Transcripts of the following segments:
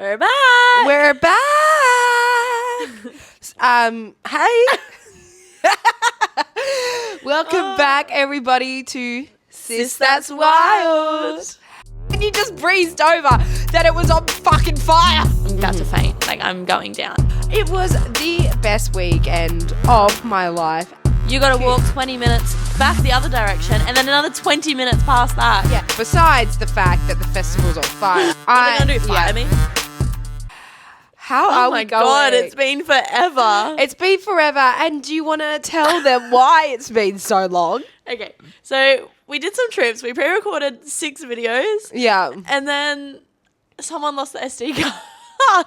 We're back. We're back. Hey. Welcome back, everybody, to Sis That's Wild. And you just breezed over that it was on fucking fire. I'm about to faint. Like, I'm going down. It was the best weekend of my life. You got to walk 20 minutes back the other direction and then another 20 minutes past that. Yeah. Besides the fact that the festival's on fire. Are we going to do fire me? How are we going? Oh my God, it's been forever. It's been forever. And do you want to tell them why it's been so long? Okay, so we did some trips. We pre-recorded 6 videos. Yeah. And then someone lost the SD card.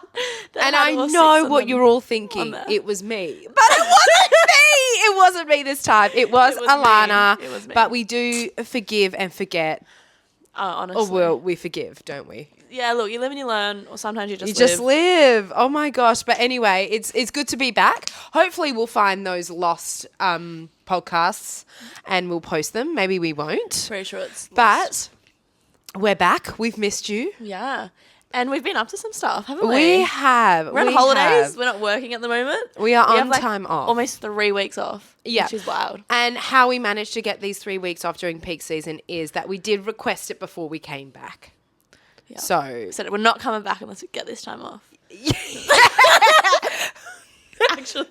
And I know what you're all thinking. It was me. But it wasn't me. It wasn't me this time. It was Alannah. It was me. But we do forgive and forget. Honestly. Or well, we forgive, don't we? Yeah, look, you live and you learn, or sometimes you just just live. Oh my gosh. But anyway, it's good to be back. Hopefully we'll find those lost podcasts and we'll post them. Maybe we won't. Pretty sure it's lost. But we're back. We've missed you. Yeah. And we've been up to some stuff, haven't we? We have. We're on holidays. We're not working at the moment. We are on have time off. Almost 3 weeks off. Yeah. Which is wild. And how we managed to get these 3 weeks off during peak season is that we did request it before we came back. Yeah. So said we're not coming back unless we get this time off. Actually.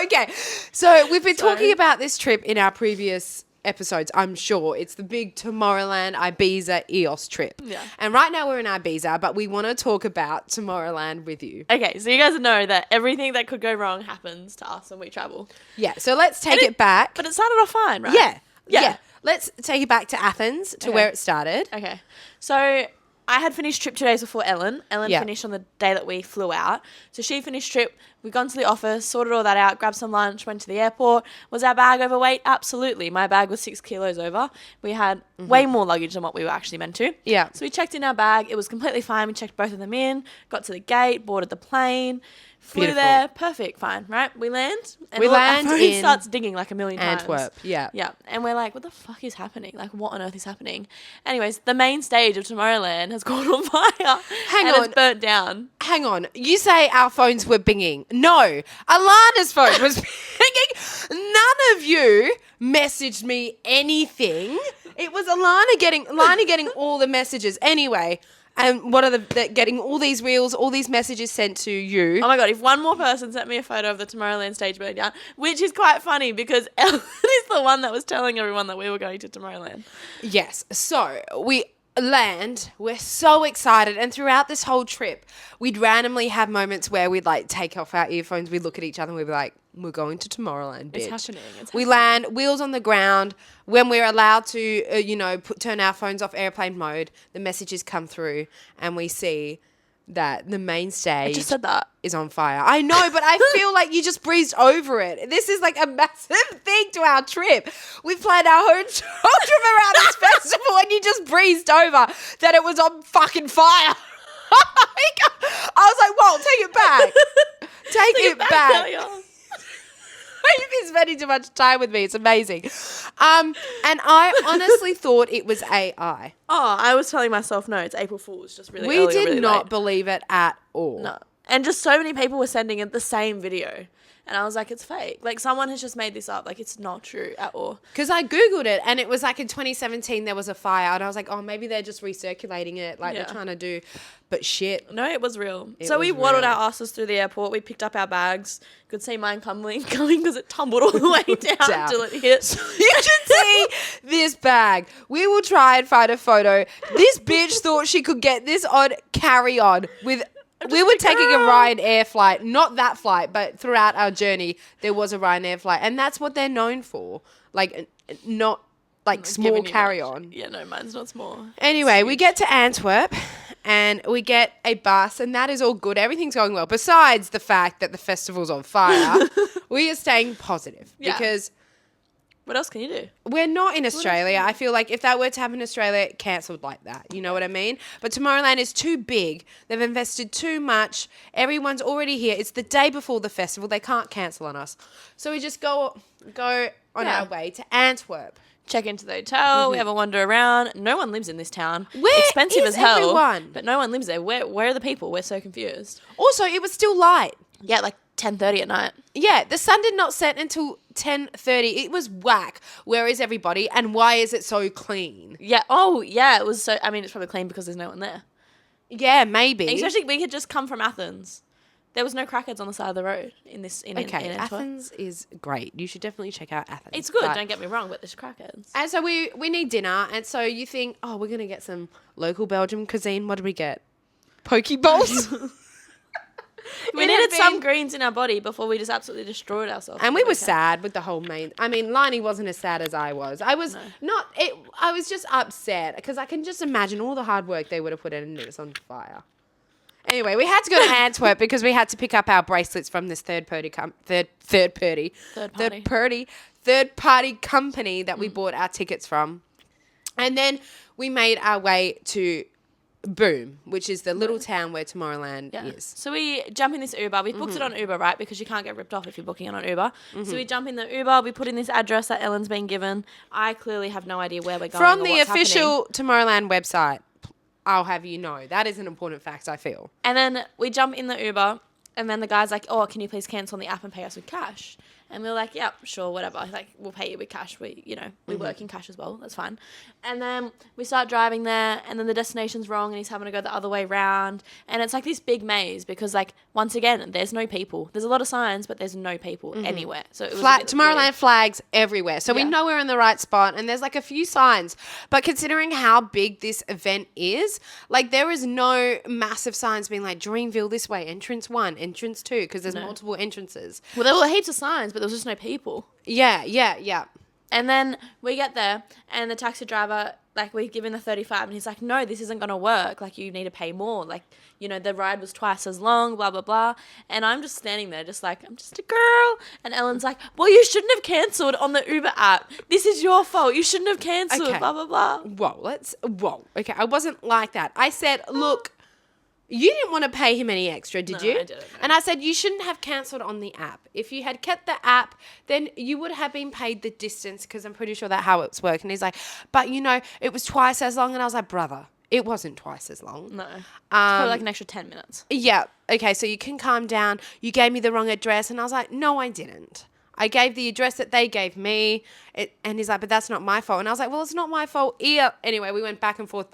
Okay. So we've been talking about this trip in our previous episodes, I'm sure. It's the big Tomorrowland, Ibiza, EOS trip. Yeah. And right now we're in Ibiza, but we want to talk about Tomorrowland with you. Okay, so you guys know that everything that could go wrong happens to us when we travel. Yeah, so let's take it back. But it started off fine, right? Yeah. Let's take it back to Athens, to where it started. Okay. So I had finished trip 2 days before Ellen. Ellen finished on the day that we flew out. So she finished trip. We gone to the office, sorted all that out, grabbed some lunch, went to the airport. Was our bag overweight? Absolutely. My bag was 6 kilos over. We had way more luggage than what we were actually meant to. Yeah. So we checked in our bag. It was completely fine. We checked both of them in, got to the gate, boarded the plane, flew there. Perfect. Fine. Right? We land. And our phone starts dinging like a million times. Antwerp. Yeah. Yeah. And we're like, what the fuck is happening? Like, what on earth is happening? Anyways, the main stage of Tomorrowland has gone on fire. It's burnt down. Hang on. You say our phones were binging. No. Alannah's phone was binging. None of you messaged me anything. It was Alannah getting all the messages. Anyway, and what are getting all these reels, all these messages sent to you? Oh my God, if one more person sent me a photo of the Tomorrowland stage burning down, which is quite funny because Ellen is the one that was telling everyone that we were going to Tomorrowland. Yes. So we land, we're so excited, and throughout this whole trip we'd randomly have moments where we'd like take off our earphones, we'd look at each other and we'd be like, we're going to Tomorrowland, bitch. It's happening. We land, wheels on the ground. When we're allowed to turn our phones off airplane mode, the messages come through and we see that the main stage I just said that is on fire. I know, but I feel like you just breezed over it. This is like a massive thing to our trip. We planned our whole trip around this festival and you just breezed over that it was on fucking fire. I was like, whoa, take it back. Take it back. You've been spending too much time with me. It's amazing. And I honestly thought it was AI. Oh, I was telling myself, no, it's April Fool's. Just really We early, did really not late. believe it at all. No. And just so many people were sending it the same video. And I was like, it's fake. Like, someone has just made this up. Like, it's not true at all. Because I Googled it, and it was like in 2017 there was a fire. And I was like, oh, maybe they're just recirculating it. Like, they're trying to do. But shit. No, it was real. So we waddled our asses through the airport. We picked up our bags. Could see mine coming because it tumbled all the way down until it hit. So you should see this bag. We will try and find a photo. This bitch thought she could get this on carry-on with... We were taking a Ryanair flight, not that flight, but throughout our journey, there was a Ryanair flight. And that's what they're known for. Like, not like small carry-on. Yeah, no, mine's not small. Anyway, we get to Antwerp and we get a bus and that is all good. Everything's going well. Besides the fact that the festival's on fire, we are staying positive because... What else can you do? We're not in Australia. I feel like if that were to happen in Australia, it cancelled like that. You know what I mean? But Tomorrowland is too big. They've invested too much. Everyone's already here. It's the day before the festival. They can't cancel on us. So we just go on our way to Antwerp. check into the hotel. We have a wander around. No one lives in this town. Where expensive is as hell, everyone? but no one lives there. Where are the people? We're so confused. Also, it was still light. Yeah, like 10:30 at night. Yeah, the sun did not set until 10:30. It was whack. Where is everybody? And why is it so clean? Yeah. Oh, yeah. It was so. I mean, it's probably clean because there's no one there. Yeah, maybe. Especially we had just come from Athens. There was no crackheads on the side of the road in Antwerp. Athens is great. You should definitely check out Athens. It's good, don't get me wrong, but there's crackheads. And so we need dinner, and so you think, oh, we're going to get some local Belgian cuisine. What did we get? Poke bowls. We needed some greens in our body before we just absolutely destroyed ourselves. And we were sad with the whole main. I mean, Liney wasn't as sad as I was. I was I was just upset because I can just imagine all the hard work they would have put in and it was on fire. Anyway, we had to go to Antwerp because we had to pick up our bracelets from this third party company that we bought our tickets from. And then we made our way to Boom, which is the little town where Tomorrowland is. So we jump in this Uber. We booked it on Uber, right? Because you can't get ripped off if you're booking it on Uber. So we jump in the Uber. We put in this address that Ellen's been given. I clearly have no idea where we're going. From the official Tomorrowland website, I'll have you know. That is an important fact, I feel. And then we jump in the Uber, and then the guy's like, oh, can you please cancel on the app and pay us with cash? And we're like, yep, sure, whatever. Like, we'll pay you with cash. We work in cash as well. That's fine. And then we start driving there, and then the destination's wrong, and he's having to go the other way round. And it's like this big maze because, like, once again, there's no people. There's a lot of signs, but there's no people anywhere. So it was Tomorrowland flags everywhere. So we know we're in the right spot, and there's like a few signs. But considering how big this event is, like, there is no massive signs being like Dreamville this way, entrance 1, entrance 2, because there's multiple entrances. Well, there were heaps of signs, but there was just no people. Yeah. And then we get there, and the taxi driver, like, we give him the 35, and he's like, no, this isn't going to work. Like, you need to pay more. Like, the ride was twice as long, blah, blah, blah. And I'm just standing there just like, I'm just a girl. And Ellen's like, well, you shouldn't have cancelled on the Uber app. This is your fault. You shouldn't have cancelled, blah, blah, blah. Whoa. Okay, I wasn't like that. I said, look, you didn't want to pay him any extra, did you? I didn't. And I said, you shouldn't have cancelled on the app. If you had kept the app, then you would have been paid the distance because I'm pretty sure that's how it's working. And he's like, but, it was twice as long. And I was like, brother, it wasn't twice as long. No. It's probably like an extra 10 minutes. Yeah. Okay, so you can calm down. You gave me the wrong address. And I was like, no, I didn't. I gave the address that they gave me. And he's like, but that's not my fault. And I was like, well, it's not my fault either. Anyway, we went back and forth.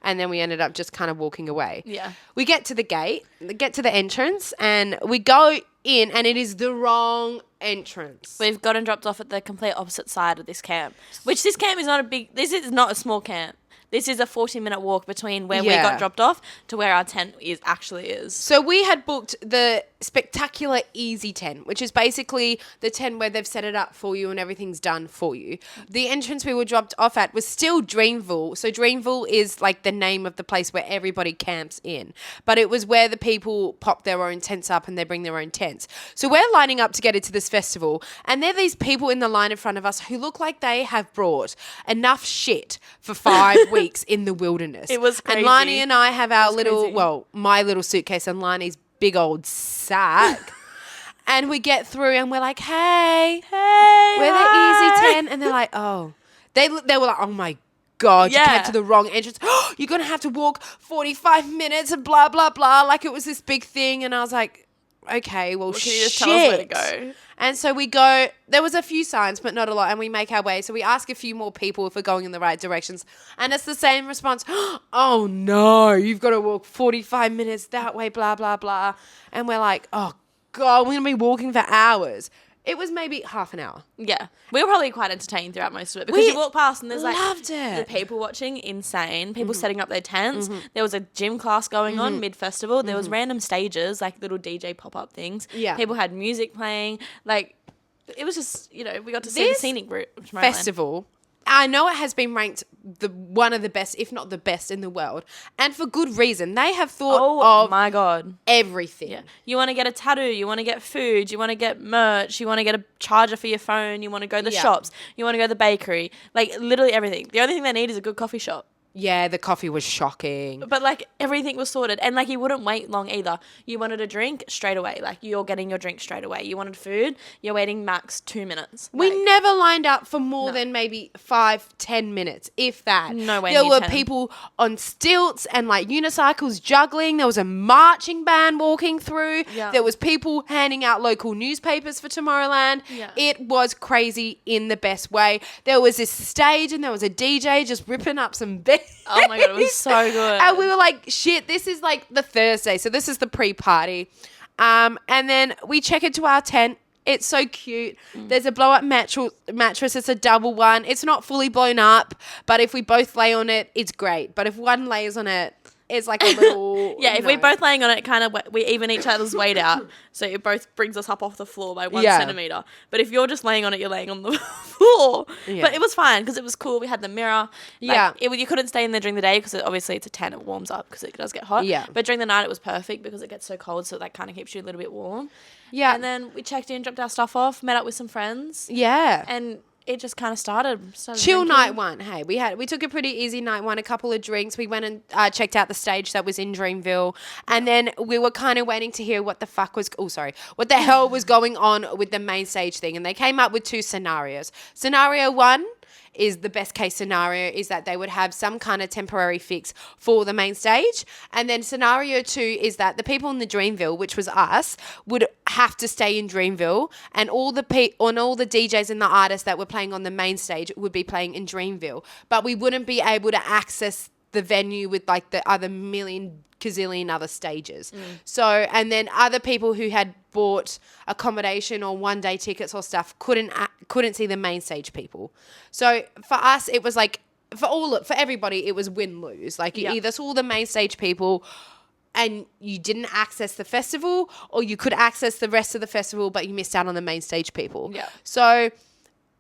And then we ended up just kind of walking away. Yeah. We get to the gate, get to the entrance, and we go in, and it is the wrong entrance. We've gotten dropped off at the complete opposite side of this camp, which this camp is this is not a small camp. This is a 40-minute walk between where we got dropped off to where our tent actually is. So we had booked the Spectacular Easy tent, which is basically the tent where they've set it up for you and everything's done for you. The entrance we were dropped off at was still Dreamville. So Dreamville is like the name of the place where everybody camps in. But it was where the people pop their own tents up and they bring their own tents. So we're lining up to get into this festival, and there are these people in the line in front of us who look like they have brought enough shit for 5 weeks in the wilderness. It was crazy. And Liney and I have our my little suitcase and Liney's big old sack. And we get through and we're like, hey, we're the Easy tent. And they're like, oh. They were like, oh my God, you came to the wrong entrance. You're going to have to walk 45 minutes and blah, blah, blah. Like it was this big thing. And I was like, okay, well, can you just tell us where to go? And so we go, there was a few signs, but not a lot, and we make our way. So we ask a few more people if we're going in the right directions, and it's the same response. Oh, no, you've got to walk 45 minutes that way, blah, blah, blah. And we're like, oh, God, we're going to be walking for hours. It was maybe half an hour. Yeah. We were probably quite entertained throughout most of it because you walk past and there's like loved it. The people watching, insane. People setting up their tents. There was a gym class going on mid-festival. There was random stages, like little DJ pop-up things. Yeah. People had music playing. Like, it was just, we got to see the scenic route of Tomorrowland. Festival, I know it has been ranked one of the best, if not the best in the world. And for good reason. They have thought of my God, everything. Yeah. You want to get a tattoo, you want to get food, you want to get merch, you want to get a charger for your phone, you want to go to the shops, you want to go to the bakery. Like, literally everything. The only thing they need is a good coffee shop. Yeah, the coffee was shocking. But, like, everything was sorted. And, like, you wouldn't wait long either. You wanted a drink, straight away. Like, you're getting your drink straight away. You wanted food, you're waiting max 2 minutes. We Like, never lined up for more than maybe 5-10 minutes, if that. No way There near were 10. people on stilts and, like, unicycles juggling. There was a marching band walking through. Yeah. There was people handing out local newspapers for Tomorrowland. Yeah. It was crazy in the best way. There was this stage and there was a DJ just ripping up some beats. Oh, my God, it was so good. And we were like, shit, this is, like, the Thursday. So this is the pre-party. And then we check into our tent. It's so cute. There's a blow-up mattress. It's a double one. It's not fully blown up, but if we both lay on it, it's great. But if one lays on it, it's like a little... Yeah, if we're both laying on it, kind of we even each other's weight out, so it both brings us up off the floor by 1 centimeter. But if you're just laying on it, you're laying on the floor. Yeah. But it was fine because it was cool. We had the mirror. Yeah. You couldn't stay in there during the day because obviously it's a tent. It warms up because it does get hot. Yeah. But during the night, it was perfect because it gets so cold, so that kind of keeps you a little bit warm. Yeah. And then we checked in, dropped our stuff off, met up with some friends, Yeah. and it just kind of started Chill drinking. night one. Hey, we took a pretty easy night one, a couple of drinks. We went and checked out the stage that was in Dreamville. And then we were kind of waiting to hear what the hell was going on with the main stage thing. And they came up with 2 scenarios. Scenario 1 is the best case scenario is that they would have some kind of temporary fix for the main stage. And then scenario 2 is that the people in the Dreamville, which was us, would have to stay in Dreamville, and all the DJs and the artists that were playing on the main stage would be playing in Dreamville. But we wouldn't be able to access the venue with like the other gazillion other stages. So, and then other people who had bought accommodation or 1-day tickets or stuff couldn't see the main stage people. So for us, it was like, for everybody, it was win-lose. Like you either saw the main stage people and you didn't access the festival, or you could access the rest of the festival, but you missed out on the main stage people. Yeah. So,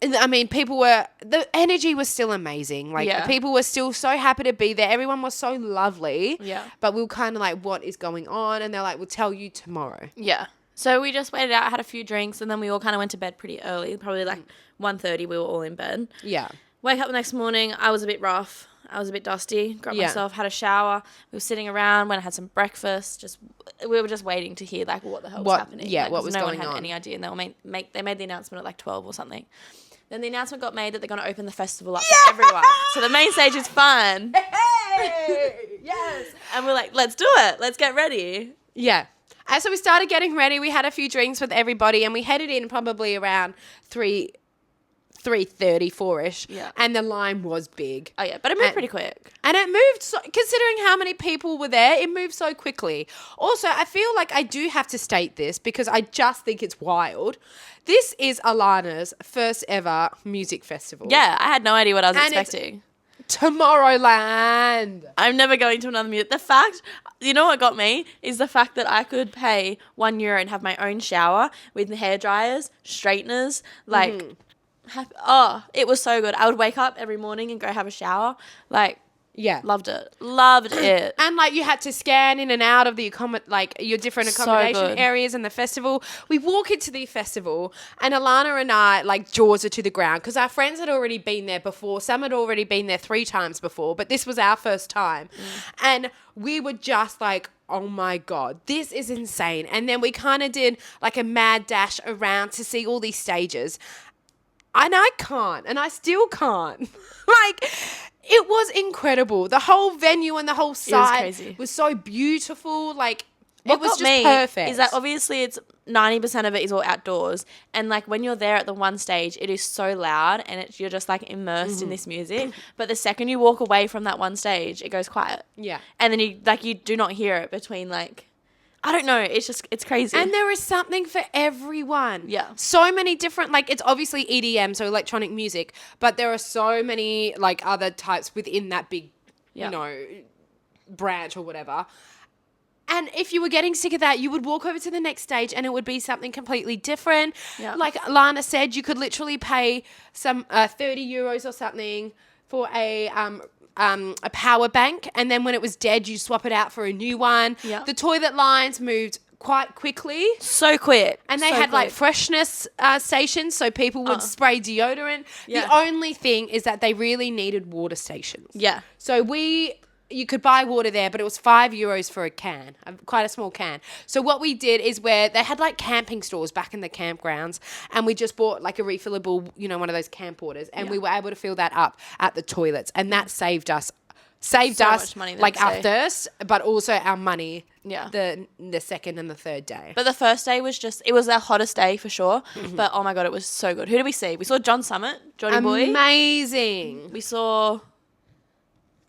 I mean, the energy was still amazing. Like, people were still so happy to be there. Everyone was so lovely. Yeah. But we were kind of like, what is going on? And they're like, we'll tell you tomorrow. Yeah. So we just waited out, had a few drinks, and then we all kind of went to bed pretty early. Probably like 1:30, we were all in bed. Yeah. Wake up the next morning, I was a bit rough. I was a bit dusty. Grabbed myself, had a shower. We were sitting around, went and had some breakfast. We were just waiting to hear like what the hell was happening. Yeah, like, what was going on. No one had any idea, and they made the announcement at like 12 or something. Then the announcement got made that they're going to open the festival up for everyone. So the main stage is fun. Hey! Yes. And we're like, let's do it. Let's get ready. Yeah. And so we started getting ready. We had a few drinks with everybody, and we headed in probably around 3:30, 4-ish. Yeah. And the line was big. Oh, yeah. But it moved pretty quick. And it moved, considering how many people were there, it moved so quickly. Also, I feel like I do have to state this because I just think it's wild. This is Alannah's first ever music festival. Yeah, I had no idea what I was expecting. Tomorrowland. I'm never going to another music. The fact, you know what got me, is the fact that I could pay €1 and have my own shower with hair dryers, straighteners, like... it was so good. I would wake up every morning and go have a shower. Like, yeah, loved it. Loved it. And like you had to scan in and out of the your different accommodation areas in the festival. We walk into the festival and Alannah and I like jaws are to the ground because our friends had already been there before. Some had already been there 3 times before, but this was our first time. And we were just like, oh my God, this is insane. And then we kind of did like a mad dash around to see all these stages. And I can't, and I still can't. Like, it was incredible. The whole venue and the whole site was so beautiful. Like, it was just perfect. Is that obviously it's 90% of it is all outdoors. And, like, when you're there at the one stage, it is so loud and you're just, like, immersed in this music. But the second you walk away from that one stage, it goes quiet. Yeah. And then you do not hear it between, like... I don't know. It's crazy. And there is something for everyone. Yeah. So many different, like, it's obviously EDM, so electronic music, but there are so many, like, other types within that big, you know, branch or whatever. And if you were getting sick of that, you would walk over to the next stage and it would be something completely different. Yeah. Like Alannah said, you could literally pay some €30 or something for a power bank, and then when it was dead, you swap it out for a new one. Yeah. The toilet lines moved quite quickly. So quick. And they so had like quick. freshness stations, so people would spray deodorant. Yeah. The only thing is that they really needed water stations. Yeah. So you could buy water there, but it was €5 for a can, quite a small can. So what we did is where they had like camping stores back in the campgrounds, and we just bought like a refillable, one of those camp waters, and we were able to fill that up at the toilets, and that saved us much money like our thirst, but also our money. Yeah. The second and the third day. But the first day was it was our hottest day for sure. But oh my God, it was so good. Who did we see? We saw John Summit, Johnny Boy. Amazing. We saw...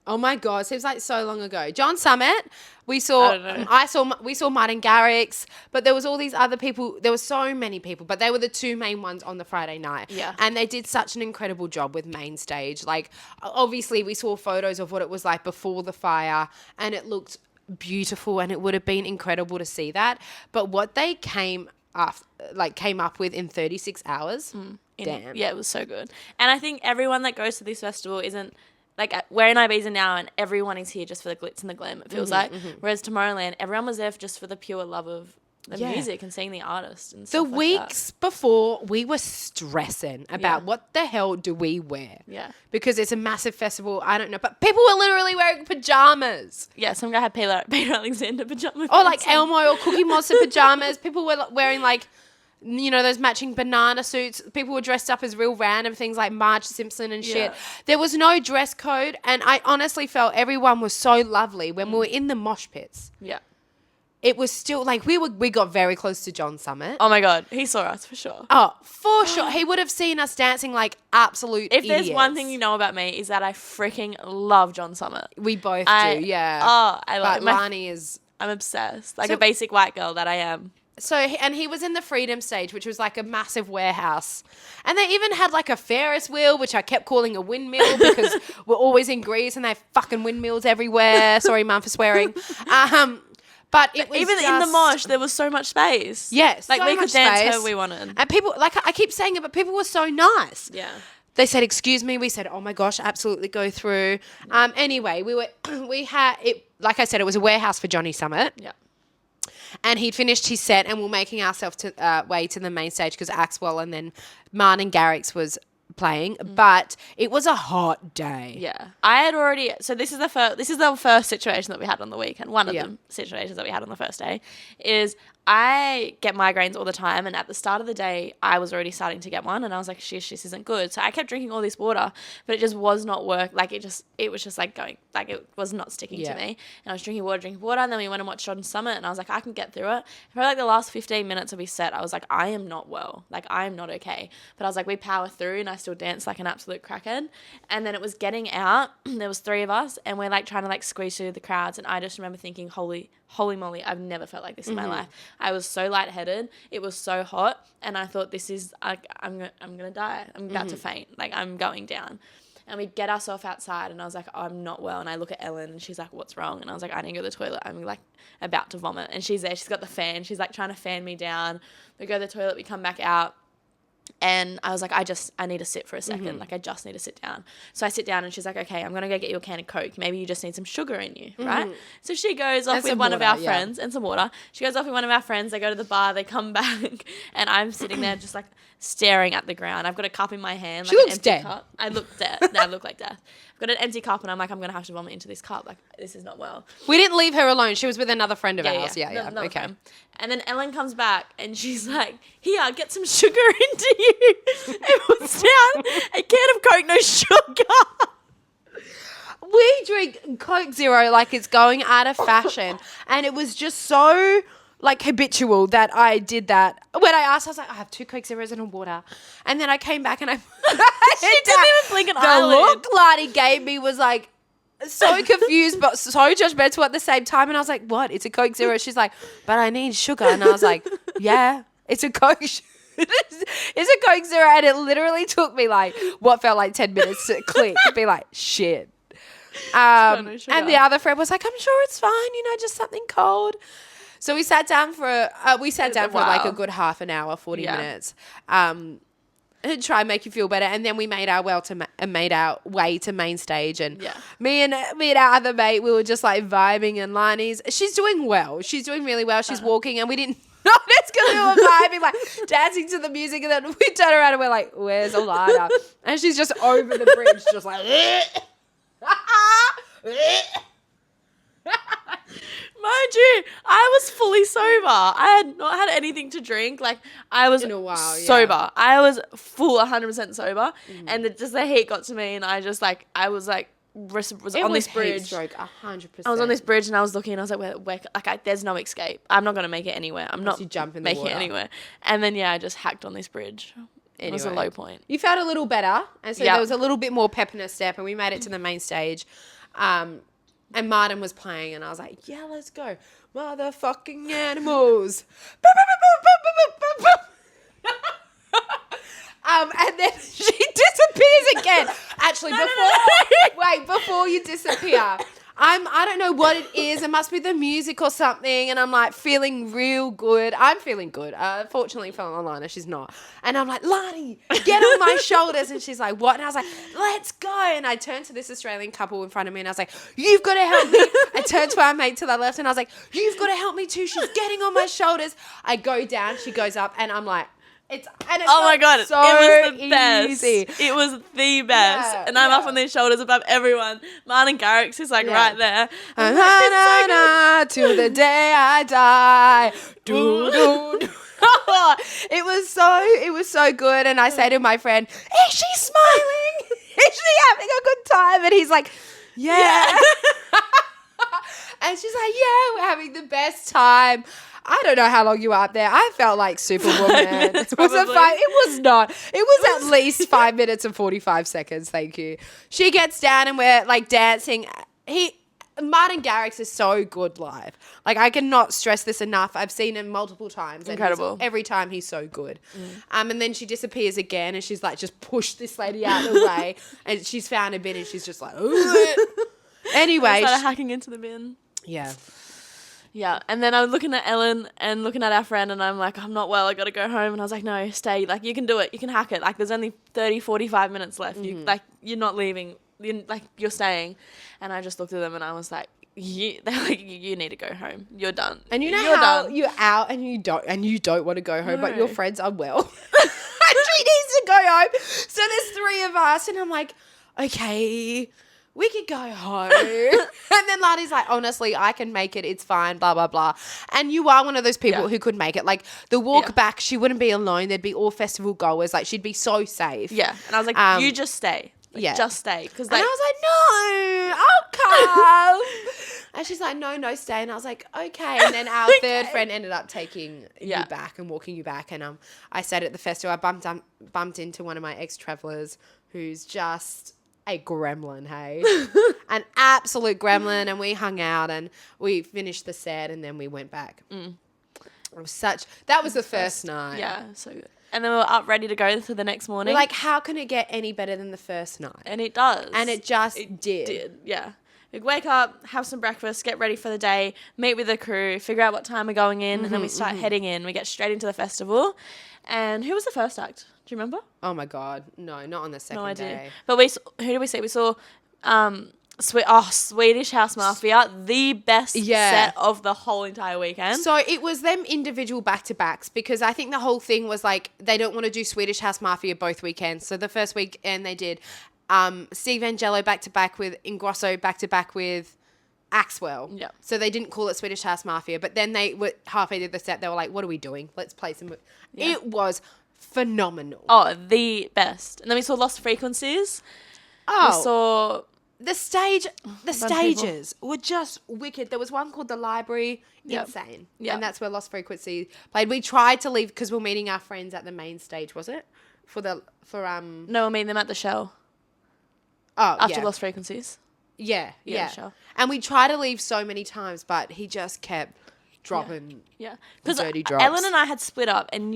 Oh my God, seems like so long ago. John Summit, we saw Martin Garrix, but there was all these other people. There were so many people, but they were the two main ones on the Friday night. Yeah. And they did such an incredible job with main stage. Like, obviously we saw photos of what it was like before the fire, and it looked beautiful, and it would have been incredible to see that. But what they came up with in 36 hours, damn. Yeah, it was so good. And I think everyone that goes to this festival isn't... Like, we're in Ibiza now, and everyone is here just for the glitz and the glam, it feels like. Whereas Tomorrowland, everyone was there just for the pure love of the music and seeing the artist and stuff The weeks before, we were stressing about what the hell do we wear. Yeah. Because it's a massive festival. I don't know. But people were literally wearing pajamas. Yeah, some guy had Peter Alexander pajamas. Or like Elmo or Cookie Monster pajamas. People were wearing like... those matching banana suits. People were dressed up as real random things like Marge Simpson and shit. Yeah. There was no dress code, and I honestly felt everyone was so lovely when we were in the mosh pits. Yeah. It was still like we got very close to John Summit. Oh my God, he saw us for sure. Oh, for sure. He would have seen us dancing like absolute If idiots. there's one thing you know about me is that I freaking love John Summit. We both do, yeah. Oh, I love but Lani is... I'm obsessed. Like a basic white girl that I am. So, and he was in the Freedom stage, which was like a massive warehouse. And they even had like a Ferris wheel, which I kept calling a windmill because we're always in Greece and they have fucking windmills everywhere. Sorry, Mum, for swearing. But it was even in the mosh, there was so much space. Yes. Like so we could much dance space. how we wanted. And people, like I keep saying it, but people were so nice. Yeah. They said, excuse me. We said, oh my gosh, absolutely go through. Anyway, we had it, like I said, it was a warehouse for Johnny Summit. Yeah. And he'd finished his set, and we're making ourselves way to the main stage because Axwell and then Martin Garrix was playing. But it was a hot day. Yeah. I had already... So this is the first situation that we had on the weekend. One of the situations that we had on the first day is... I get migraines all the time, and at the start of the day, I was already starting to get one, and I was like, shish, this isn't good. So I kept drinking all this water, but it just was not work. Like, it was just like going, like, it was not sticking to me. And I was drinking water, and then we went and watched John Summit, and I was like, I can get through it. For like the last 15 minutes of his set, I was like, I am not well. Like, I am not okay. But I was like, we power through, and I still danced like an absolute crackhead. And then it was getting out, there was 3 of us, and we're like trying to like squeeze through the crowds, and I just remember thinking, holy moly, I've never felt like this in my life. I was so lightheaded. It was so hot. And I thought, this is, like, I'm going to die. I'm about to faint. Like, I'm going down. And we get ourselves outside, and I was like, oh, I'm not well. And I look at Ellen, and she's like, what's wrong? And I was like, I need to go to the toilet. I'm like about to vomit. And she's there. She's got the fan. She's like trying to fan me down. We go to the toilet. We come back out. And I was like, I need to sit for a second. Like, I just need to sit down. So I sit down, and she's like, okay, I'm going to go get you a can of Coke. Maybe you just need some sugar in you, right? So she goes off with one of our friends and some water. She goes off with one of our friends. They go to the bar. They come back, and I'm sitting there just like staring at the ground. I've got a cup in my hand. Like, she looks an empty dead. Cup. I look dead. I look like death. I've got an empty cup, and I'm like, I'm going to have to vomit into this cup. Like, this is not well. We didn't leave her alone. She was with another friend of ours. Yeah. Another Okay. friend. And then Ellen comes back, and she's like, here, get some sugar into you. It was down a can of Coke, no sugar. We drink Coke Zero like it's going out of fashion. And it was just so like habitual that I did that. When I asked, I was like, I have 2 Coke Zeros and a water. And then I came back and I... She didn't even blink an eyelid. The look Lani gave me was like so confused but so judgmental at the same time. And I was like, what? It's a Coke Zero. She's like, but I need sugar. And I was like, yeah, it's a Coke It's a Coke Zero. And it literally took me like what felt like 10 minutes to click. To be like, shit. And the other friend was like, I'm sure it's fine, just something cold. So we sat down for like a good half an hour, 40 minutes. try and make you feel better. And then we made our way to main stage. And me and our other mate, we were just like vibing. And Lani's, she's doing well. She's doing really well. She's walking, and we didn't notice because we were vibing, like dancing to the music. And then we turn around and we're like, "Where's Alannah?" And she's just over the bridge, just like. Mind you, I was fully sober. I had not had anything to drink. Like, I was in a while, sober. Yeah. I was full 100% sober. And the heat got to me, and I was on this bridge. Stroke, 100%. I was on this bridge, and I was looking, and I was like, there's no escape. I'm not going to make it anywhere. I'm not making it anywhere. And then, I just hacked on this bridge. Anyway, it was a low point. You felt a little better, and so there was a little bit more pep in her step, and we made it to the main stage. And Martin was playing, and I was like, yeah, let's go. Motherfucking animals. And then she disappears again. Actually, before you disappear, I don't know what it is. It must be the music or something. And I'm like feeling real good. I'm feeling good. Fortunately for Alannah, she's not. And I'm like, Lani, get on my shoulders. And she's like, what? And I was like, let's go. And I turned to this Australian couple in front of me, and I was like, you've got to help me. I turned to our mate to the left, and I was like, you've got to help me too. She's getting on my shoulders. I go down, she goes up, and I'm like, oh my God, so it was the best. It was the best. And I'm up on their shoulders above everyone. Martin Garrix is like right there. To the day I die. It was so good. And I say to my friend, is she smiling? Is she having a good time? And he's like, yeah. And she's like, yeah, we're having the best time. I don't know how long you were up there. I felt like Superwoman. It was not. It was at least 5 minutes and 45 seconds. Thank you. She gets down, and we're like dancing. Martin Garrix is so good live. Like, I cannot stress this enough. I've seen him multiple times. Incredible. Every time he's so good. And then she disappears again, and she's like, just pushed this lady out of the way. And she's found a bin, and she's just like, anyway. I started hacking into the bin. Yeah. Yeah, and then I was looking at Ellen and looking at our friend, and I'm like, I'm not well, I got to go home. And I was like, no, stay. Like, you can do it. You can hack it. Like, there's only 30, 45 minutes left. You're not leaving. You're staying. And I just looked at them, and I was like, they're like, you need to go home. You're done. And you know how you're out and you don't want to go home, but your friend's unwell. She needs to go home. So there's three of us, and I'm like, okay, we could go home. And then Lani's like, honestly, I can make it. It's fine, blah, blah, blah. And you are one of those people who could make it. Like, the walk back, she wouldn't be alone. There'd be all festival goers. Like, she'd be so safe. Yeah. And I was like, you just stay. Just stay. And I was like, no, I'll come. And she's like, no, stay. And I was like, okay. And then our third friend ended up taking you back and walking you back. And I stayed at the festival. I bumped into one of my ex-travelers who's just a gremlin, hey? An absolute gremlin. And we hung out, and we finished the set, and then we went back. It was that was the first night. Yeah, so good. And then we were up ready to go for the next morning. We're like, how can it get any better than the first night? And it does. And it did. Yeah. We wake up, have some breakfast, get ready for the day, meet with the crew, figure out what time we're going in, and then we start heading in. We get straight into the festival. And who was the first act? Do you remember? Oh my God. No, not on the second day. But who did we see? We saw Swedish House Mafia, the best set of the whole entire weekend. So it was them individual back-to-backs, because I think the whole thing was like they don't want to do Swedish House Mafia both weekends. So the first weekend they did Steve Angello back-to-back with Ingrosso, back-to-back with Axwell. Yeah. So they didn't call it Swedish House Mafia, but then they were halfway through the set. They were like, what are we doing? Let's play some. Yeah. It was phenomenal. Oh, the best. And then we saw Lost Frequencies. Oh. We saw the stages were just wicked. There was one called The Library. Insane. Yeah. And that's where Lost Frequency played. We tried to leave because we're meeting our friends at the main stage, was it? No, we're meeting them at the Shell. Oh, after Lost Frequencies. Yeah. Shell. And we tried to leave so many times, but he just kept dropping dirty drops. Ellen and I had split up, and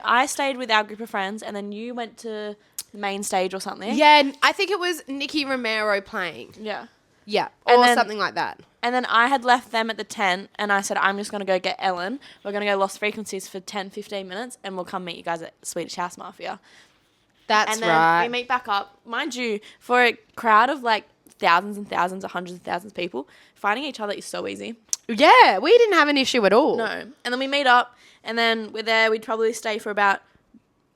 I stayed with our group of friends, and then you went to the main stage or something. Yeah, and I think it was Nicky Romero playing. Yeah. Yeah, or something like that. And then I had left them at the tent, and I said, I'm just going to go get Ellen. We're going to go Lost Frequencies for 10, 15 minutes, and we'll come meet you guys at Swedish House Mafia. That's and then right. we meet back up. Mind you, for a crowd of like thousands and thousands or hundreds of thousands of people, finding each other is so easy. Yeah, we didn't have an issue at all. No. And then we meet up, and then we're there. We'd probably stay for about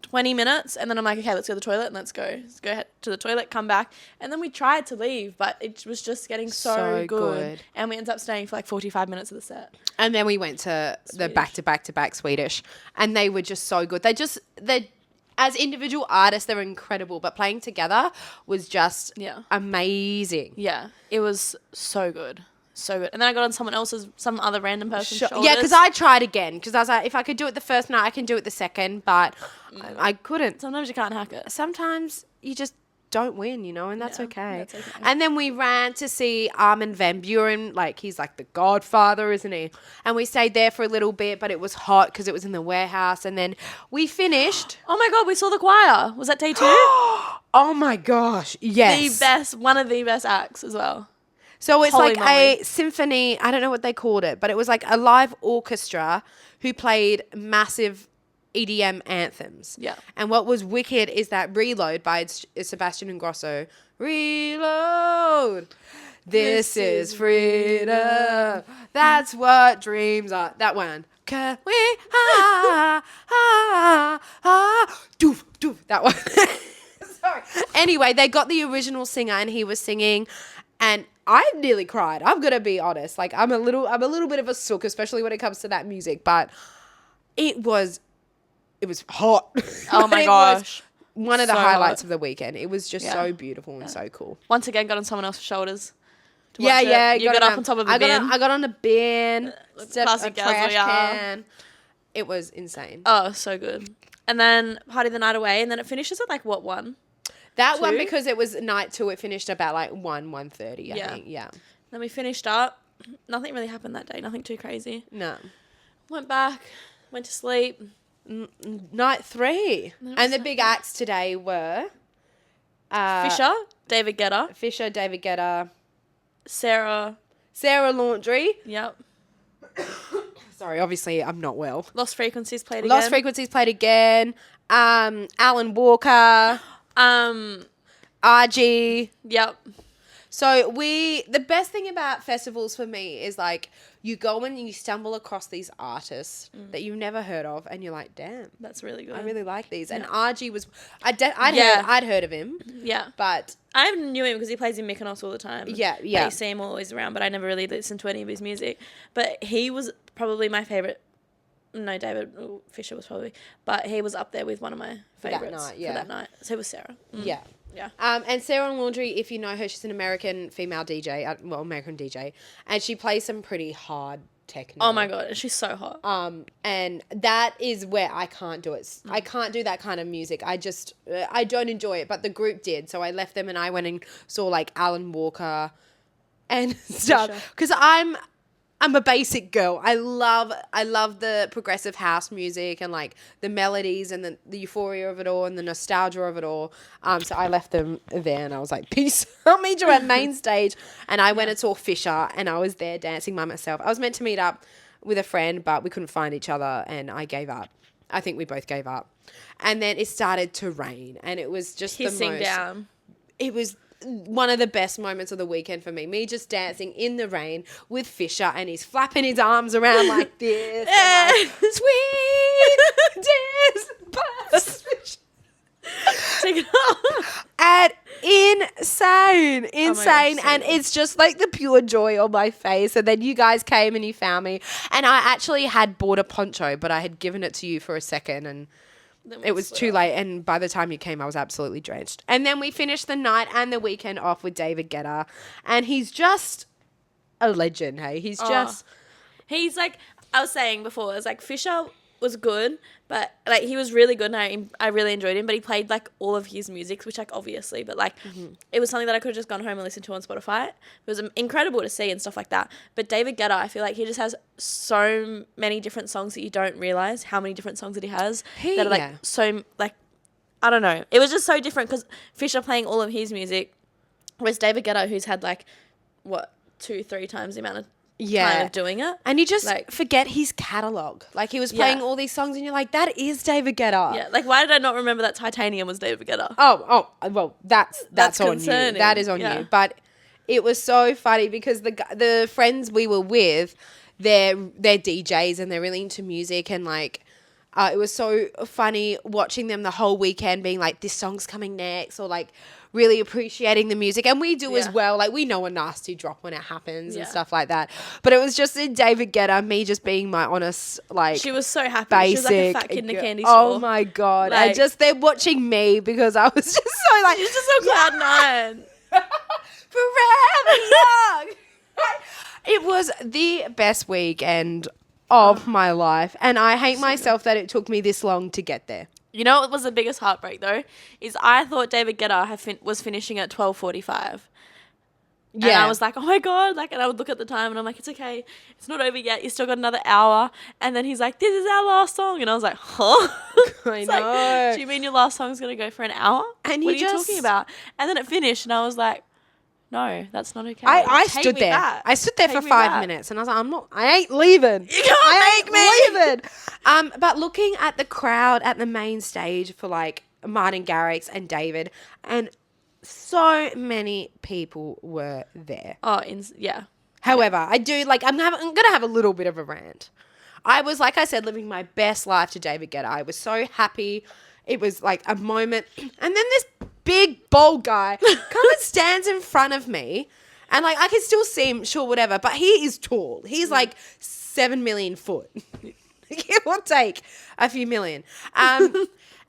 20 minutes, and then I'm like, okay, let's go to the toilet, and let's go to the toilet, come back. And then we tried to leave, but it was just getting so good. And we ended up staying for like 45 minutes of the set. And then we went to the back-to-back Swedish, and they were just so good. They as individual artists, they were incredible, but playing together was just amazing. Yeah, it was so good. So good. And then I got on some other random person's shoulders. Yeah, because I tried again. Because I was like, if I could do it the first night, I can do it the second. But I couldn't. Sometimes you can't hack it. Sometimes you just don't win, and that's okay. That's okay. And then we ran to see Armin van Buuren. Like, he's like the godfather, isn't he? And we stayed there for a little bit, but it was hot because it was in the warehouse. And then we finished. Oh my God, we saw the choir. Was that day 2? Oh my gosh, yes. One of the best acts as well. So it's Holy like moly. a symphony. I don't know what they called it, but it was like a live orchestra who played massive EDM anthems. Yeah. And what was wicked is that Reload by Sebastian Ingrosso. Reload. This is freedom. That's what dreams are. That one. Can we? Doof, doof. That one. Sorry. Anyway, they got the original singer and he was singing, and I nearly cried. I'm gonna be honest. Like, I'm a little bit of a sook, especially when it comes to that music. But it was hot. Oh my gosh. One of the So highlights hot. of the weekend. It was just so beautiful and so cool. Once again, got on someone else's shoulders. Yeah. You got up on top of a bin. I got on the bin. Classic a gals trash we are. can. It was insane. Oh, so good. And then party the night away, and then it finishes at like what, 1? That one, 2? because it was night 2, it finished about like 1:30, I think. Yeah. Then we finished up. Nothing really happened that day. Nothing too crazy. No. Went back. Went to sleep. Night 3. And the big acts today were Fisher, David Guetta, David Guetta, Sarah. Laundry. Yep. Sorry, obviously I'm not well. Lost Frequencies played again. Lost Frequencies played again. Alan Walker. RG. Yep. So the best thing about festivals for me is like you go and you stumble across these artists that you've never heard of, and you're like, damn, That's really good. I really like these. Yeah. And RG was, I'd heard of him. Yeah. But I knew him because he plays in Mykonos all the time. Yeah. I see him always around, but I never really listened to any of his music. But he was probably my favourite. No, David Fisher was probably. But he was up there with one of my favourites for that night. So it was Sarah. Yeah. Yeah. And Sarah Laundry, if you know her, she's an American female DJ, American DJ, and she plays some pretty hard techno. Oh my God, she's so hot. And that is where I can't do it. I can't do that kind of music. I don't enjoy it, but the group did. So I left them and I went and saw like Alan Walker and stuff. Because I'm a basic girl. I love the progressive house music and like the melodies and the euphoria of it all and the nostalgia of it all. So I left them there and I was like, peace. I'll meet you at main stage. And I went and saw Fisher and I was there dancing by myself. I was meant to meet up with a friend, but we couldn't find each other and I gave up. I think we both gave up. And then it started to rain and it was just Hissing down. It was one of the best moments of the weekend for me. Me just dancing in the rain with Fisher and he's flapping his arms around like this. And like, sweet dance. Take it off. And insane. Oh my gosh, so and good. it's just like the pure joy on my face. And then you guys came and you found me. And I actually had bought a poncho, but I had given it to you for a second and it was too late, and by the time you came, I was absolutely drenched. And then we finished the night and the weekend off with David Guetta, and he's just a legend, hey? He's like, I was saying before, it was like Fisher was good, but like he was really good and I really enjoyed him, but he played like all of his music, which like obviously, but like it was something that I could have just gone home and listened to on Spotify. It was incredible to see and stuff like that. But David Guetta, I feel like he just has so many different songs that you don't realize how many different songs that he has that are like so like, I don't know. It was just so different because Fisher playing all of his music, whereas David Guetta, who's had like what 2-3 times the amount of kind of doing it. And you just forget his catalogue. Like, he was playing all these songs and you're like, that is David Guetta. Yeah, like, why did I not remember that Titanium was David Guetta? Oh, well, that's on concerning. you. That is on you. But it was so funny because the friends we were with, they're DJs and they're really into music, and like, it was so funny watching them the whole weekend being like, this song's coming next, or like really appreciating the music. And we do as well. Like, we know a nasty drop when it happens and stuff like that. But it was just in David Guetta, me just being my honest, like, she was so happy. Basic, she was like a fat kid in a candy store. Oh my God. Like, and just they're watching me because I was just so like, she's just so cloud nine. Forever young. It was the best weekend of my life, and I hate myself that it took me this long to get there. You know what was the biggest heartbreak though? Is I thought David Guetta was finishing at 12:45. Yeah. And I was like, oh my God. Like, and I would look at the time and I'm like, it's okay. It's not over yet. You still got another hour. And then he's like, this is our last song. And I was like, huh? I know. Like, do you mean your last song's going to go for an hour? And what are you talking about? And then it finished and I was like, no, that's not okay. I stood there. Back. I stood there for 5 minutes and I was like, I ain't leaving. You can't make me. Leaving. But looking at the crowd at the main stage for like Martin Garrix and David, and so many people were there. Oh, yeah. However, I do like, I'm going to have a little bit of a rant. I was, like I said, living my best life to David Guetta. I was so happy. It was like a moment. And then this big, bold guy comes and stands in front of me. And like, I can still see him, sure, whatever. But he is tall. He's like 7 million foot. Give or take a few million.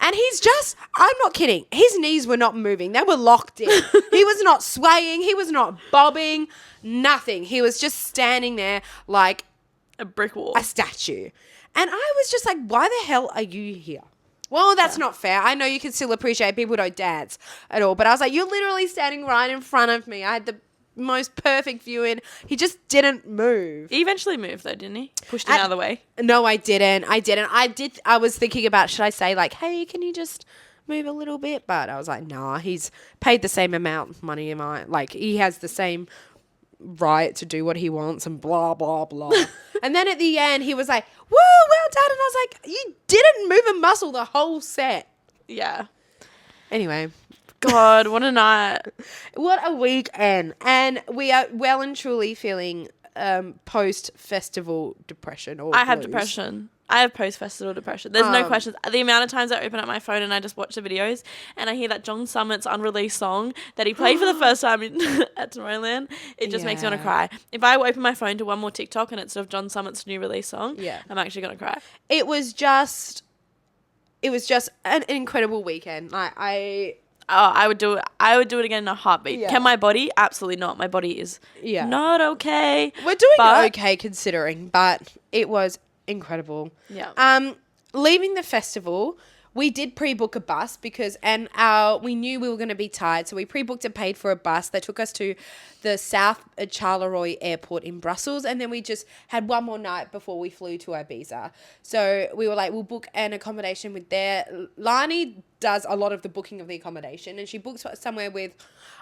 And he's just, I'm not kidding, his knees were not moving. They were locked in. He was not swaying. He was not bobbing. Nothing. He was just standing there like a brick wall. A statue. And I was just like, why the hell are you here? Well, that's not fair. I know you can still appreciate people don't dance at all. But I was like, you're literally standing right in front of me. I had the most perfect view in. He just didn't move. He eventually moved though, didn't he? Pushed him out of the way. No, I didn't. I was thinking about, should I say like, hey, can you just move a little bit? But I was like, nah, he's paid the same amount of money am I. Like, he has the same right to do what he wants and blah, blah, blah. And then at the end, he was like, woo, well done. And I was like, you didn't move a muscle the whole set. Yeah. Anyway. God, what a night. What a weekend. And we are well and truly feeling post-festival depression. Or I have depression. I have post-festival depression. There's no questions. The amount of times I open up my phone and I just watch the videos and I hear that John Summit's unreleased song that he played for the first time at Tomorrowland, it just makes me want to cry. If I open my phone to one more TikTok and it's of John Summit's new release song, I'm actually going to cry. It was just an incredible weekend. I would do it. I would do it again in a heartbeat. Yeah. Can my body? Absolutely not. My body is not okay. We're doing okay considering, but it was incredible. Yeah. Leaving the festival, we did pre-book a bus because we knew we were going to be tired, so we pre-booked and paid for a bus that took us to the South Charleroi Airport in Brussels, and then we just had one more night before we flew to Ibiza. So we were like, we'll book an accommodation with there. Lani does a lot of the booking of the accommodation, and she books somewhere with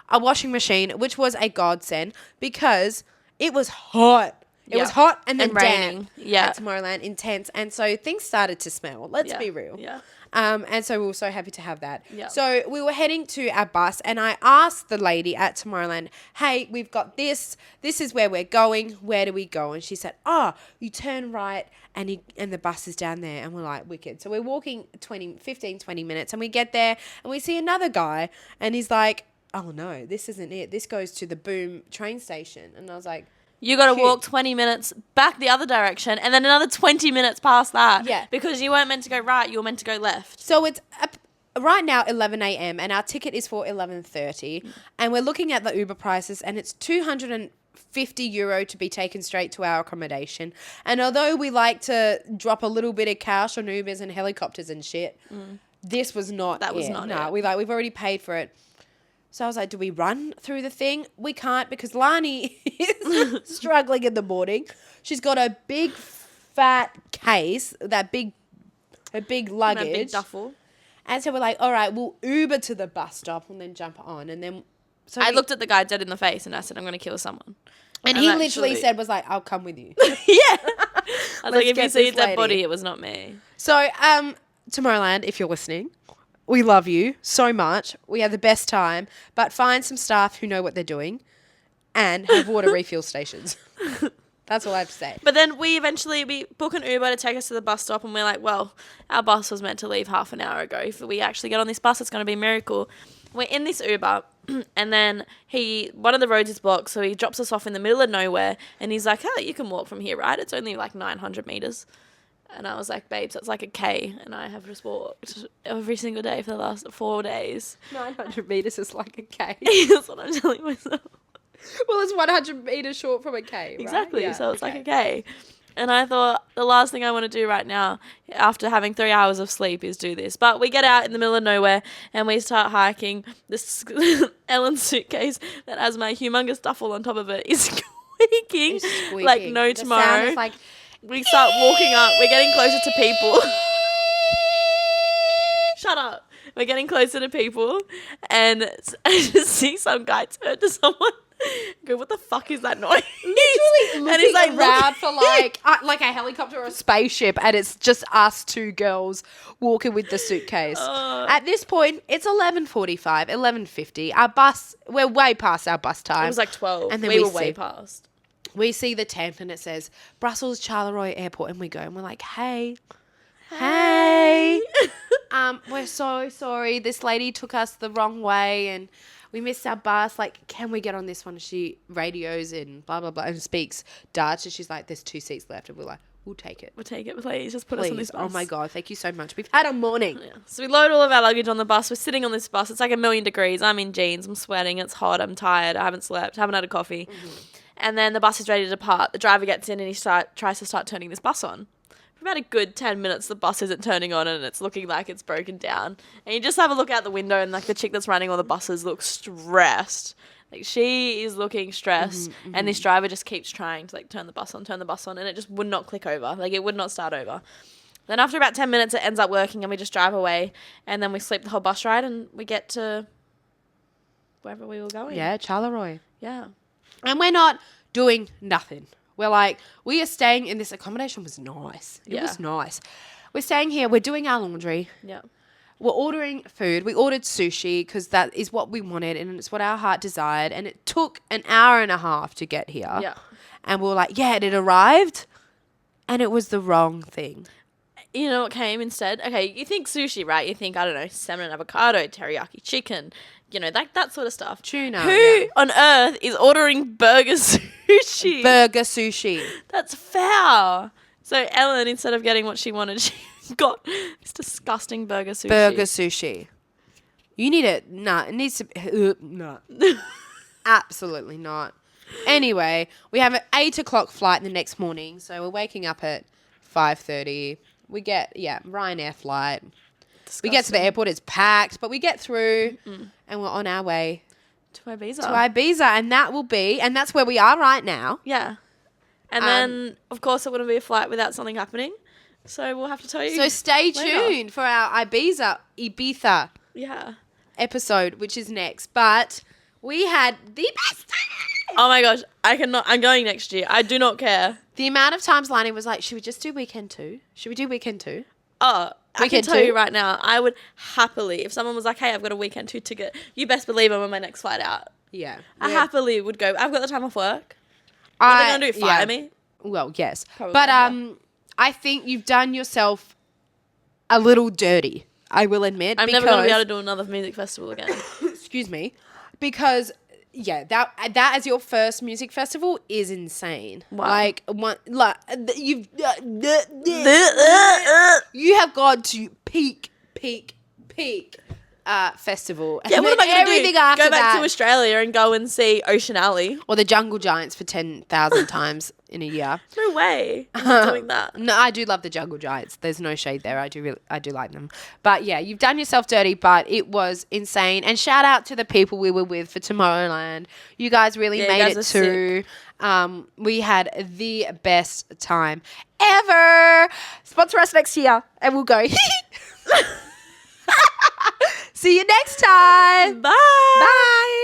a washing machine, which was a godsend because it was hot. It was hot and then raining. At Tomorrowland, intense. And so things started to smell. Let's be real. Yeah. And so we were so happy to have that. Yeah. So we were heading to our bus and I asked the lady at Tomorrowland, hey, we've got this. This is where we're going. Where do we go? And she said, you turn right and the bus is down there. And we're like, wicked. So we're walking 15, 20 minutes and we get there and we see another guy and he's like, oh no, this isn't it. This goes to the Boom train station. And I was like, you got to walk 20 minutes back the other direction and then another 20 minutes past that. Yeah. Because you weren't meant to go right, you were meant to go left. So it's right now 11 a.m. and our ticket is for 11:30 and we're looking at the Uber prices and it's €250 to be taken straight to our accommodation. And although we like to drop a little bit of cash on Ubers and helicopters and shit, this was not That was not it. We've already paid for it. So I was like, do we run through the thing? We can't because Lani is struggling in the morning. She's got a big fat case, her big luggage. And a big duffel. And so we're like, all right, we'll Uber to the bus stop and then jump on. And then I looked at the guy dead in the face and I said, I'm going to kill someone. And he literally said, was like, I'll come with you. Yeah. I was like, if you see a dead body, it was not me. So, Tomorrowland, if you're listening, we love you so much. We have the best time. But find some staff who know what they're doing and have water refill stations. That's all I have to say. But then we book an Uber to take us to the bus stop, and we're like, well, our bus was meant to leave half an hour ago. If we actually get on this bus, it's going to be a miracle. We're in this Uber, and then one of the roads is blocked, so he drops us off in the middle of nowhere, and he's like, oh, you can walk from here, right? It's only like 900 meters. And I was like, babes, that's like a K, and I have just walked every single day for the last 4 days. 900 meters is like a K. That's what I'm telling myself. Well, it's 100 meters short from a K, right? Exactly, yeah, so it's like a K. And I thought the last thing I want to do right now, after having 3 hours of sleep, is do this. But we get out in the middle of nowhere and we start hiking. This Ellen's suitcase that has my humongous duffel on top of it is squeaking like no tomorrow. Is like, we start walking up. We're getting closer to people. Shut up. We're getting closer to people, and I just see some guy turn to someone. Go, what the fuck is that noise? Literally and he's like around for like a helicopter or a spaceship, and it's just us two girls walking with the suitcase. At this point, it's 11:45, 11:50. Our bus, we're way past our bus time. It was like 12. And then we were way past. We see the tent and it says Brussels Charleroi Airport, and we go and we're like, hey. We're so sorry. This lady took us the wrong way and we missed our bus. Like, can we get on this one? She radios and blah, blah, blah, and speaks Dutch. And she's like, there's 2 seats left. And we're like, we'll take it. We'll take it, please. Just put us on this bus. Oh, my God. Thank you so much. We've had a morning. Yeah. So we load all of our luggage on the bus. We're sitting on this bus. It's like 1,000,000 degrees. I'm in jeans. I'm sweating. It's hot. I'm tired. I haven't slept. Haven't had a coffee. Mm-hmm. And then the bus is ready to depart. The driver gets in and he tries to start turning this bus on. For about a good 10 minutes, the bus isn't turning on and it's looking like it's broken down. And you just have a look out the window and like the chick that's running all the buses looks stressed. Like she is looking stressed, and this driver just keeps trying to like turn the bus on, and it just would not click over. Like it would not start over. Then after about 10 minutes, it ends up working and we just drive away, and then we sleep the whole bus ride and we get to wherever we were going. Yeah, Charleroi. Yeah. And we're not doing nothing. We're like, we are staying in this accommodation. Was nice. It was nice. We're staying here. We're doing our laundry. Yeah. We're ordering food. We ordered sushi because that is what we wanted and it's what our heart desired. And it took an hour and a half to get here. Yeah. And we were like, yeah, it arrived. And it was the wrong thing. You know what came instead? Okay, you think sushi, right? You think, I don't know, salmon and avocado, teriyaki chicken, you know, that sort of stuff. Tuna. Who on earth is ordering burger sushi? Burger sushi. That's foul. So Ellen, instead of getting what she wanted, she got this disgusting burger sushi. Burger sushi. You need it. Nah, it needs to be. No. Absolutely not. Anyway, we have an 8 o'clock flight the next morning. So we're waking up at 5:30. We get, Ryanair flight. Disgusting. We get to the airport, it's packed, but we get through and we're on our way to Ibiza. And that's where we are right now. Yeah. And then, of course, it wouldn't be a flight without something happening. So we'll have to tell you. So stay tuned for our Ibiza episode, which is next. But we had the best time. Oh my gosh. I'm going next year. I do not care. The amount of times Lani was like, should we just do weekend 2? Should we do weekend 2? Oh, I can tell you right now, I would happily, if someone was like, hey, I've got a weekend 2 ticket, you best believe I'm on my next flight out. Yeah. I happily would go. I've got the time off work. What are they going to do? Fire me? Well, yes. Probably, but I think you've done yourself a little dirty, I will admit. I'm never going to be able to do another music festival again. Excuse me. Because... yeah, that as your first music festival is insane. Wow. You have gone to peak festival. Yeah, what am I going to do? Everything after go back that, to Australia and go and see Ocean Alley or the Jungle Giants for 10,000 times in a year. No way. I'm not doing that. No, I do love the Jungle Giants. There's no shade there. I do like them. But yeah, you've done yourself dirty, but it was insane. And shout out to the people we were with for Tomorrowland. You guys really made it through. We had the best time ever. Sponsor us next year and we'll go. See you next time. Bye. Bye.